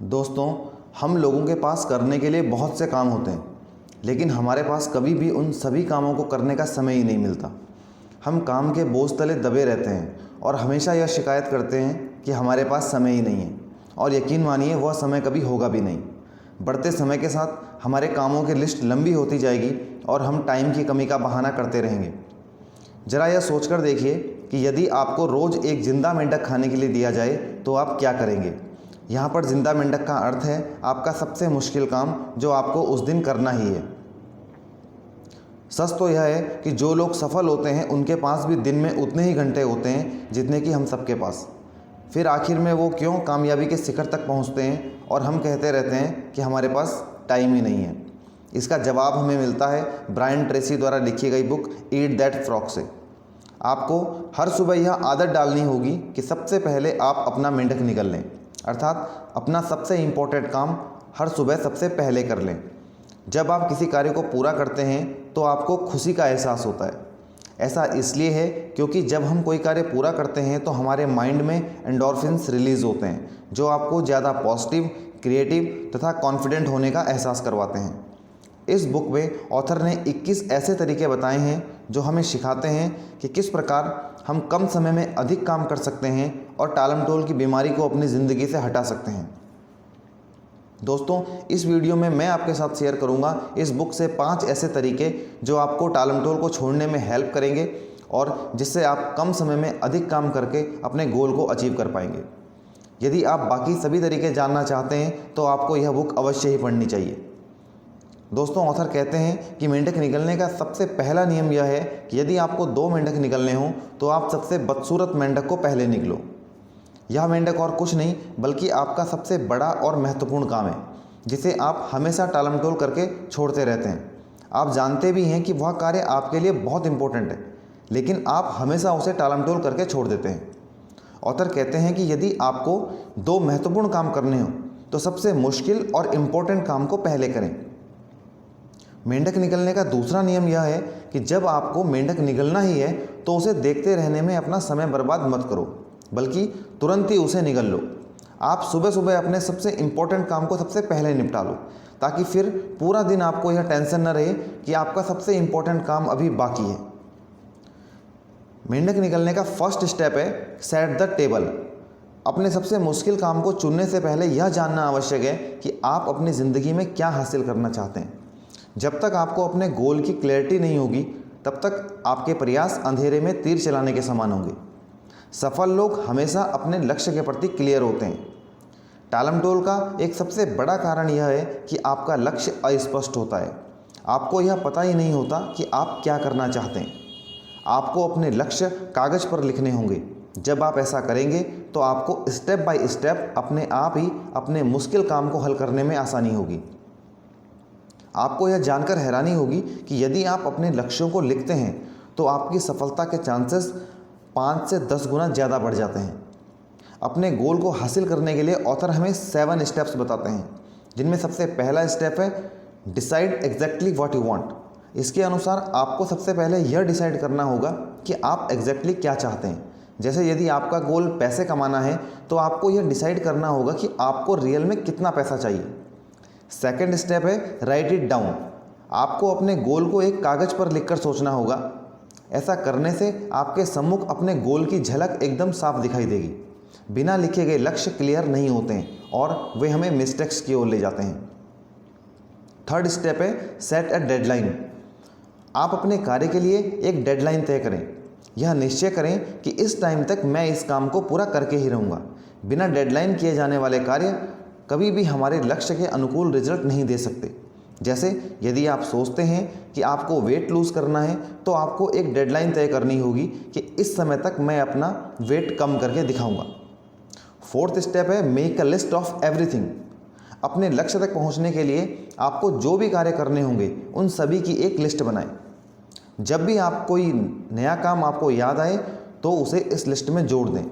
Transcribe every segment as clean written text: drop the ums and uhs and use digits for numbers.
दोस्तों, हम लोगों के पास करने के लिए बहुत से काम होते हैं, लेकिन हमारे पास कभी भी उन सभी कामों को करने का समय ही नहीं मिलता। हम काम के बोझ तले दबे रहते हैं और हमेशा यह शिकायत करते हैं कि हमारे पास समय ही नहीं है, और यकीन मानिए वह समय कभी होगा भी नहीं। बढ़ते समय के साथ हमारे कामों की लिस्ट लंबी होती जाएगी और हम टाइम की कमी का बहाना करते रहेंगे। ज़रा यह सोचकर देखिए कि यदि आपको रोज़ एक जिंदा मेंढक खाने के लिए दिया जाए तो आप क्या करेंगे। यहाँ पर जिंदा मेंढक का अर्थ है आपका सबसे मुश्किल काम जो आपको उस दिन करना ही है। सच तो यह है कि जो लोग सफल होते हैं उनके पास भी दिन में उतने ही घंटे होते हैं जितने कि हम सबके पास। फिर आखिर में वो क्यों कामयाबी के शिखर तक पहुँचते हैं और हम कहते रहते हैं कि हमारे पास टाइम ही नहीं है। इसका जवाब हमें मिलता है ब्रायन ट्रेसी द्वारा लिखी गई बुक ईट दैट फ्रॉग से। आपको हर सुबह यह आदत डालनी होगी कि सबसे पहले आप अपना मेंढक निगल लें, अर्थात अपना सबसे इम्पोर्टेंट काम हर सुबह सबसे पहले कर लें। जब आप किसी कार्य को पूरा करते हैं तो आपको खुशी का एहसास होता है। ऐसा इसलिए है क्योंकि जब हम कोई कार्य पूरा करते हैं तो हमारे माइंड में एंडोर्फिन्स रिलीज़ होते हैं जो आपको ज़्यादा पॉजिटिव, क्रिएटिव तथा कॉन्फिडेंट होने का एहसास करवाते हैं। इस बुक में ऑथर ने 21 ऐसे तरीके बताए हैं जो हमें सिखाते हैं कि किस प्रकार हम कम समय में अधिक काम कर सकते हैं और टालमटोल की बीमारी को अपनी ज़िंदगी से हटा सकते हैं। दोस्तों, इस वीडियो में मैं आपके साथ शेयर करूंगा इस बुक से 5 ऐसे तरीके जो आपको टालमटोल को छोड़ने में हेल्प करेंगे और जिससे आप कम समय में अधिक काम करके अपने गोल को अचीव कर पाएंगे। यदि आप बाकी सभी तरीके जानना चाहते हैं तो आपको यह बुक अवश्य ही पढ़नी चाहिए। दोस्तों, ऑथर कहते हैं कि मेंढक निगलने का सबसे पहला नियम यह है कि यदि आपको 2 मेंढक निगलने हों तो आप सबसे बदसूरत मेंढक को पहले निगलो। यह मेंढक और कुछ नहीं बल्कि आपका सबसे बड़ा और महत्वपूर्ण काम है जिसे आप हमेशा टालमटोल करके छोड़ते रहते हैं। आप जानते भी हैं कि वह कार्य आपके लिए बहुत इंपॉर्टेंट है, लेकिन आप हमेशा उसे टालमटोल करके छोड़ देते हैं। ऑथर कहते हैं कि यदि आपको 2 महत्वपूर्ण काम करने हों तो सबसे मुश्किल और इम्पोर्टेंट काम को पहले करें। मेंढक निगलने का दूसरा नियम यह है कि जब आपको मेंढक निगलना ही है तो उसे देखते रहने में अपना समय बर्बाद मत करो, बल्कि तुरंत ही उसे निगल लो। आप सुबह सुबह अपने सबसे इम्पोर्टेंट काम को सबसे पहले निपटा लो, ताकि फिर पूरा दिन आपको यह टेंशन न रहे कि आपका सबसे इम्पोर्टेंट काम अभी बाकी है। मेंढक निगलने का फर्स्ट स्टेप है सेट द टेबल। अपने सबसे मुश्किल काम को चुनने से पहले यह जानना आवश्यक है कि आप अपनी ज़िंदगी में क्या हासिल करना चाहते हैं। जब तक आपको अपने गोल की क्लैरिटी नहीं होगी तब तक आपके प्रयास अंधेरे में तीर चलाने के समान होंगे। सफल लोग हमेशा अपने लक्ष्य के प्रति क्लियर होते हैं। टालमटोल का एक सबसे बड़ा कारण यह है कि आपका लक्ष्य अस्पष्ट होता है। आपको यह पता ही नहीं होता कि आप क्या करना चाहते हैं। आपको अपने लक्ष्य कागज़ पर लिखने होंगे। जब आप ऐसा करेंगे तो आपको स्टेप बाय स्टेप अपने आप ही अपने मुश्किल काम को हल करने में आसानी होगी। आपको यह जानकर हैरानी होगी कि यदि आप अपने लक्ष्यों को लिखते हैं तो आपकी सफलता के चांसेस 5 से 10 गुना ज़्यादा बढ़ जाते हैं। अपने गोल को हासिल करने के लिए ऑथर हमें 7 स्टेप्स बताते हैं, जिनमें सबसे पहला स्टेप है decide exactly what you want. इसके अनुसार आपको सबसे पहले यह डिसाइड करना होगा कि आप एग्जैक्टली क्या चाहते हैं। जैसे यदि आपका गोल पैसे कमाना है तो आपको यह डिसाइड करना होगा कि आपको रियल में कितना पैसा चाहिए। सेकेंड स्टेप है राइट इट डाउन। आपको अपने गोल को एक कागज़ पर लिखकर सोचना होगा। ऐसा करने से आपके सम्मुख अपने गोल की झलक एकदम साफ दिखाई देगी। बिना लिखे गए लक्ष्य क्लियर नहीं होते हैं और वे हमें मिस्टेक्स की ओर ले जाते हैं। थर्ड स्टेप है सेट अ डेडलाइन। आप अपने कार्य के लिए एक डेडलाइन तय करें। यह निश्चय करें कि इस टाइम तक मैं इस काम को पूरा करके ही रहूँगा। बिना डेडलाइन किए जाने वाले कार्य कभी भी हमारे लक्ष्य के अनुकूल रिजल्ट नहीं दे सकते। जैसे यदि आप सोचते हैं कि आपको वेट लूज़ करना है तो आपको एक डेडलाइन तय करनी होगी कि इस समय तक मैं अपना वेट कम करके दिखाऊंगा। फोर्थ स्टेप है make a list of everything. अपने लक्ष्य तक पहुंचने के लिए आपको जो भी कार्य करने होंगे उन सभी की एक लिस्ट बनाएं। जब भी आप कोई नया काम आपको याद आए तो उसे इस लिस्ट में जोड़ दें।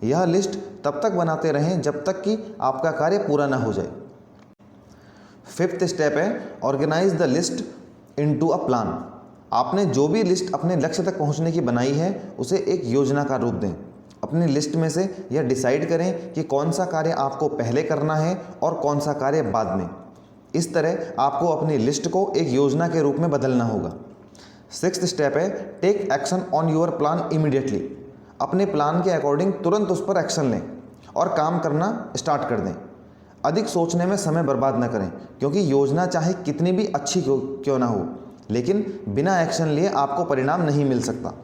यह लिस्ट तब तक बनाते रहें जब तक कि आपका कार्य पूरा ना हो जाए। फिफ्थ स्टेप है organise the list into a plan. आपने जो भी लिस्ट अपने लक्ष्य तक पहुंचने की बनाई है उसे एक योजना का रूप दें। अपनी लिस्ट में से यह डिसाइड करें कि कौन सा कार्य आपको पहले करना है और कौन सा कार्य बाद में। इस तरह आपको अपनी लिस्ट को एक योजना के रूप में बदलना होगा। 6th स्टेप है take action on your plan immediately. अपने प्लान के अकॉर्डिंग तुरंत उस पर एक्शन लें और काम करना स्टार्ट कर दें। अधिक सोचने में समय बर्बाद न करें, क्योंकि योजना चाहे कितनी भी अच्छी क्यों ना हो, लेकिन बिना एक्शन लिए आपको परिणाम नहीं मिल सकता।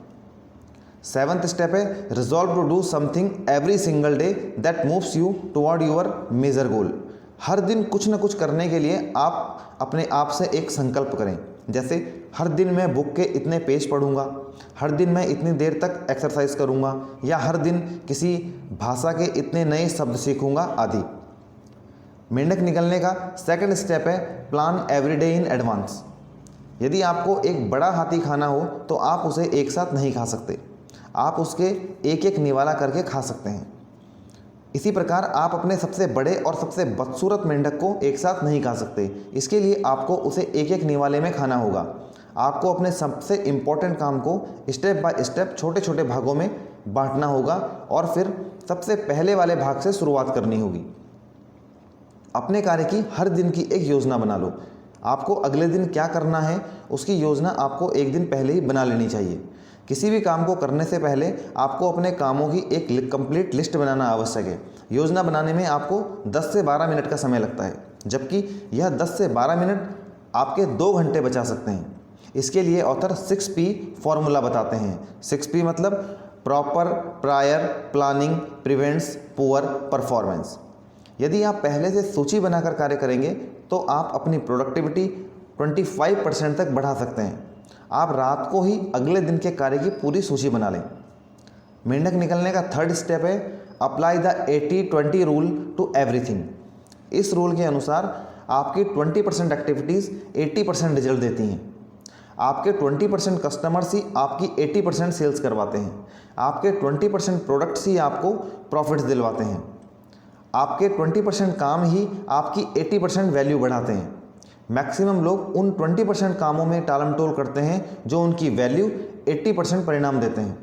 7th स्टेप है resolve to do something every single day that moves you toward your major goal. हर दिन कुछ न कुछ करने के लिए आप अपने आप से एक संकल्प करें, जैसे हर दिन मैं बुक के इतने पेज पढ़ूंगा, हर दिन मैं इतनी देर तक एक्सरसाइज करूंगा, या हर दिन किसी भाषा के इतने नए शब्द सीखूंगा आदि। मेंढक निकलने का 2nd स्टेप है plan every day in advance. यदि आपको एक बड़ा हाथी खाना हो तो आप उसे एक साथ नहीं खा सकते, आप उसके एक एक निवाला करके खा सकते हैं। इसी प्रकार आप अपने सबसे बड़े और सबसे बदसूरत मेंढक को एक साथ नहीं खा सकते, इसके लिए आपको उसे एक एक निवाले में खाना होगा। आपको अपने सबसे इम्पोर्टेंट काम को स्टेप बाय स्टेप छोटे छोटे भागों में बांटना होगा और फिर सबसे पहले वाले भाग से शुरुआत करनी होगी। अपने कार्य की हर दिन की एक योजना बना लो। आपको अगले दिन क्या करना है उसकी योजना आपको एक दिन पहले ही बना लेनी चाहिए। किसी भी काम को करने से पहले आपको अपने कामों की एक कंप्लीट लिस्ट बनाना आवश्यक है। योजना बनाने में आपको 10 से 12 मिनट का समय लगता है, जबकि यह 10 से 12 मिनट आपके 2 घंटे बचा सकते हैं। इसके लिए ऑथर 6P फॉर्मूला बताते हैं। 6P मतलब proper, prior, planning, prevents, poor, performance. यदि आप पहले से सूची बनाकर कार्य करेंगे तो आप अपनी प्रोडक्टिविटी 25% तक बढ़ा सकते हैं। आप रात को ही अगले दिन के कार्य की पूरी सूची बना लें। मेंढक निकलने का 3rd स्टेप है apply the 80-20 rule to everything. इस रूल के अनुसार आपकी 20% एक्टिविटीज़ 80% रिजल्ट देती हैं। आपके 20% कस्टमर्स ही आपकी 80% सेल्स करवाते हैं। आपके 20% प्रोडक्ट्स ही आपको प्रॉफिट्स दिलवाते हैं। आपके 20% काम ही आपकी 80% वैल्यू बढ़ाते हैं। मैक्सिमम लोग उन 20% कामों में टालमटोल करते हैं जो उनकी वैल्यू 80% परिणाम देते हैं।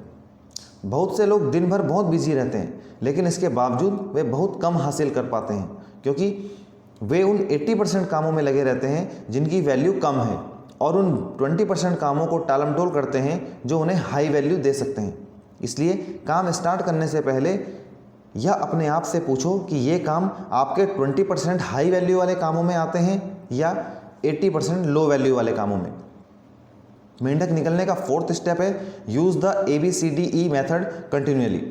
बहुत से लोग दिन भर बहुत बिजी रहते हैं, लेकिन इसके बावजूद वे बहुत कम हासिल कर पाते हैं, क्योंकि वे उन 80% कामों में लगे रहते हैं जिनकी वैल्यू कम है और उन 20% कामों को टालमटोल करते हैं जो उन्हें हाई वैल्यू दे सकते हैं। इसलिए काम स्टार्ट करने से पहले यह अपने आप से पूछो कि ये काम आपके 20% हाई वैल्यू वाले कामों में आते हैं या 80% लो वैल्यू वाले कामों में। मेंढक निकलने का 4th स्टेप है use the ABCDE method continually.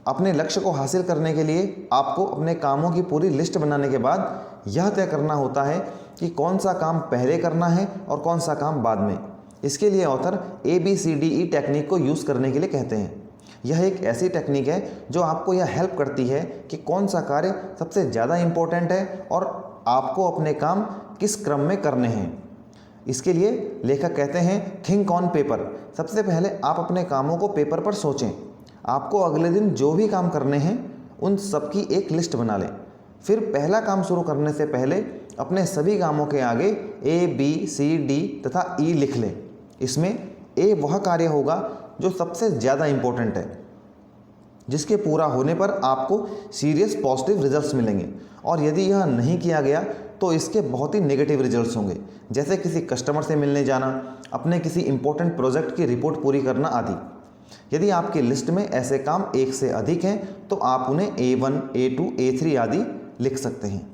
अपने लक्ष्य को हासिल करने के लिए आपको अपने कामों की पूरी लिस्ट बनाने के बाद यह तय करना होता है कि कौन सा काम पहले करना है और कौन सा काम बाद में। इसके लिए ऑथर ABCDE टेक्निक को यूज़ करने के लिए कहते हैं। यह एक ऐसी टेक्निक है जो आपको यह हेल्प करती है कि कौन सा कार्य सबसे ज़्यादा इम्पोर्टेंट है और आपको अपने काम किस क्रम में करने हैं। इसके लिए लेखक कहते हैं थिंक ऑन पेपर। सबसे पहले आप अपने कामों को पेपर पर सोचें। आपको अगले दिन जो भी काम करने हैं उन सब की एक लिस्ट बना लें। फिर पहला काम शुरू करने से पहले अपने सभी कामों के आगे A, B, C, D तथा E लिख लें। इसमें A वह कार्य होगा जो सबसे ज़्यादा इम्पोर्टेंट है, जिसके पूरा होने पर आपको सीरियस पॉजिटिव रिजल्ट्स मिलेंगे, और यदि यह नहीं किया गया तो इसके बहुत ही नेगेटिव रिजल्ट्स होंगे, जैसे किसी कस्टमर से मिलने जाना, अपने किसी इम्पोर्टेंट प्रोजेक्ट की रिपोर्ट पूरी करना आदि। यदि आपकी लिस्ट में ऐसे काम एक से अधिक हैं तो आप उन्हें A1, A2, A3 आदि लिख सकते हैं,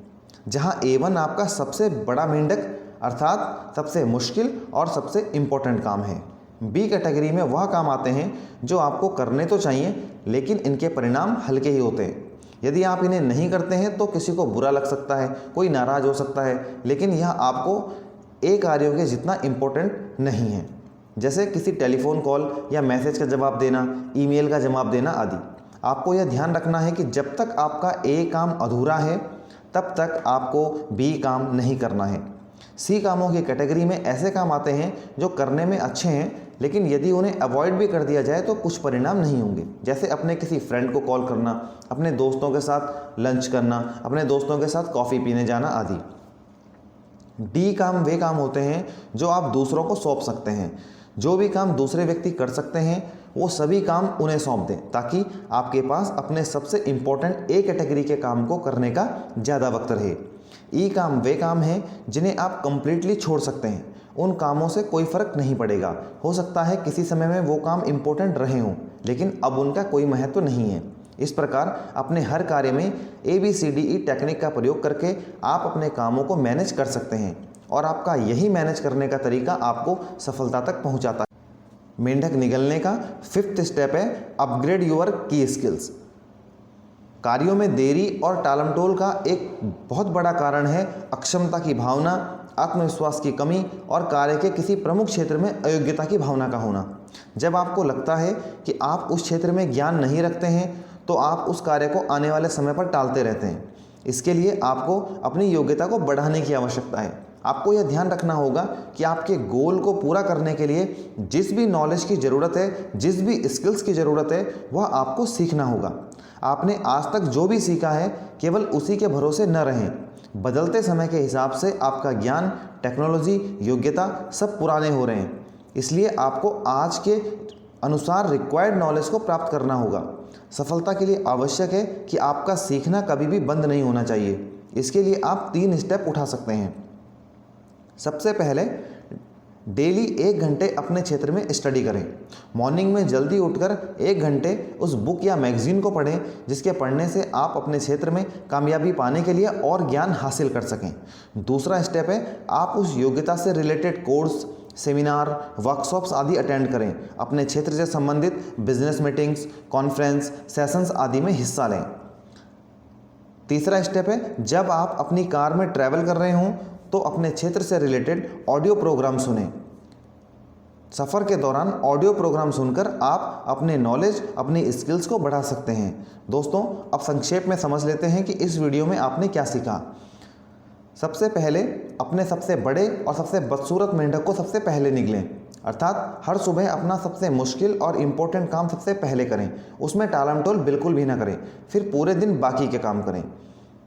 जहां A1 आपका सबसे बड़ा मेंढक अर्थात सबसे मुश्किल और सबसे इम्पोर्टेंट काम है। B कैटेगरी में वह काम आते हैं जो आपको करने तो चाहिए लेकिन इनके परिणाम हल्के ही होते हैं। यदि आप इन्हें नहीं करते हैं तो किसी को बुरा लग सकता है, कोई नाराज़ हो सकता है, लेकिन यह आपको A कार्यों के जितना इम्पोर्टेंट नहीं है, जैसे किसी टेलीफोन कॉल या मैसेज का जवाब देना, ईमेल का जवाब देना आदि। आपको यह ध्यान रखना है कि जब तक आपका A काम अधूरा है तब तक आपको B काम नहीं करना है। C कामों की कैटेगरी में ऐसे काम आते हैं जो करने में अच्छे हैं, लेकिन यदि उन्हें अवॉइड भी कर दिया जाए तो कुछ परिणाम नहीं होंगे, जैसे अपने किसी फ्रेंड को कॉल करना, अपने दोस्तों के साथ लंच करना, अपने दोस्तों के साथ कॉफ़ी पीने जाना आदि। D काम वे काम होते हैं जो आप दूसरों को सौंप सकते हैं। जो भी काम दूसरे व्यक्ति कर सकते हैं वो सभी काम उन्हें सौंप दें ताकि आपके पास अपने सबसे इम्पोर्टेंट ए कैटेगरी के काम को करने का ज़्यादा वक्त रहे। ई काम वे काम हैं जिन्हें आप कंप्लीटली छोड़ सकते हैं। उन कामों से कोई फ़र्क नहीं पड़ेगा। हो सकता है किसी समय में वो काम इम्पोर्टेंट रहे हों, लेकिन अब उनका कोई महत्व नहीं है। इस प्रकार अपने हर कार्य में ABCDE टेक्निक का प्रयोग करके आप अपने कामों को मैनेज कर सकते हैं और आपका यही मैनेज करने का तरीका आपको सफलता तक पहुंचाता है। मेंढक निगलने का 5th स्टेप है अपग्रेड योर की स्किल्स। कार्यों में देरी और टालमटोल का एक बहुत बड़ा कारण है अक्षमता की भावना, आत्मविश्वास की कमी और कार्य के किसी प्रमुख क्षेत्र में अयोग्यता की भावना का होना। जब आपको लगता है कि आप उस क्षेत्र में ज्ञान नहीं रखते हैं तो आप उस कार्य को आने वाले समय पर टालते रहते हैं। इसके लिए आपको अपनी योग्यता को बढ़ाने की आवश्यकता है। आपको यह ध्यान रखना होगा कि आपके गोल को पूरा करने के लिए जिस भी नॉलेज की ज़रूरत है, जिस भी स्किल्स की ज़रूरत है, वह आपको सीखना होगा। आपने आज तक जो भी सीखा है केवल उसी के भरोसे न रहें। बदलते समय के हिसाब से आपका ज्ञान, टेक्नोलॉजी, योग्यता सब पुराने हो रहे हैं। इसलिए आपको आज के अनुसार रिक्वायर्ड नॉलेज को प्राप्त करना होगा। सफलता के लिए आवश्यक है कि आपका सीखना कभी भी बंद नहीं होना चाहिए। इसके लिए आप 3 स्टेप उठा सकते हैं। सबसे पहले डेली 1 घंटे अपने क्षेत्र में स्टडी करें। मॉर्निंग में जल्दी उठकर 1 घंटे उस बुक या मैगजीन को पढ़ें जिसके पढ़ने से आप अपने क्षेत्र में कामयाबी पाने के लिए और ज्ञान हासिल कर सकें। दूसरा स्टेप है आप उस योग्यता से रिलेटेड कोर्स, सेमिनार, वर्कशॉप्स आदि अटेंड करें। अपने क्षेत्र से संबंधित बिजनेस मीटिंग्स, कॉन्फ्रेंस, सेशंस आदि में हिस्सा लें। तीसरा स्टेप है जब आप अपनी कार में ट्रैवल कर रहे हों तो अपने क्षेत्र से रिलेटेड ऑडियो प्रोग्राम सुनें। सफ़र के दौरान ऑडियो प्रोग्राम सुनकर आप अपने नॉलेज, अपनी स्किल्स को बढ़ा सकते हैं। दोस्तों, अब संक्षेप में समझ लेते हैं कि इस वीडियो में आपने क्या सीखा। सबसे पहले अपने सबसे बड़े और सबसे बदसूरत मेंढक को सबसे पहले निगलें, अर्थात हर सुबह अपना सबसे मुश्किल और इम्पोर्टेंट काम सबसे पहले करें। उसमें टालमटोल बिल्कुल भी ना करें, फिर पूरे दिन बाकी के काम करें।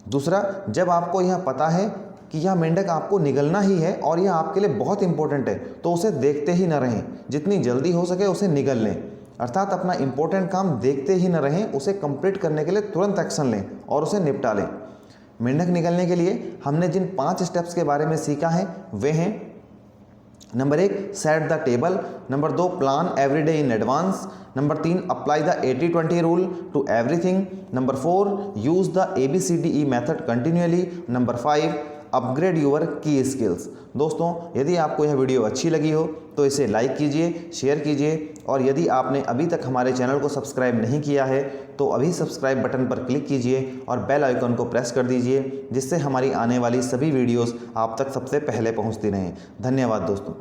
दूसरा, जब आपको यह पता है कि यह मेंढक आपको निगलना ही है और यह आपके लिए बहुत इंपॉर्टेंट है तो उसे देखते ही न रहें। जितनी जल्दी हो सके उसे निगल लें, अर्थात अपना इंपॉर्टेंट काम देखते ही न रहें, उसे कंप्लीट करने के लिए तुरंत एक्शन लें और उसे निपटा लें। मेंढक निगलने के लिए हमने जिन 5 स्टेप्स के बारे में सीखा है वे हैं: number 1 set the table, number 2 plan every day in advance, number 3 apply the 80-20 rule to everything, number 4 use the ABCDE method continuously, number 5 upgrade your key skills. दोस्तों, यदि आपको यह वीडियो अच्छी लगी हो तो इसे लाइक कीजिए, शेयर कीजिए और यदि आपने अभी तक हमारे चैनल को सब्सक्राइब नहीं किया है तो अभी सब्सक्राइब बटन पर क्लिक कीजिए और बेल आइकन को प्रेस कर दीजिए जिससे हमारी आने वाली सभी वीडियोस आप तक सबसे पहले पहुंचती रहें। धन्यवाद दोस्तों।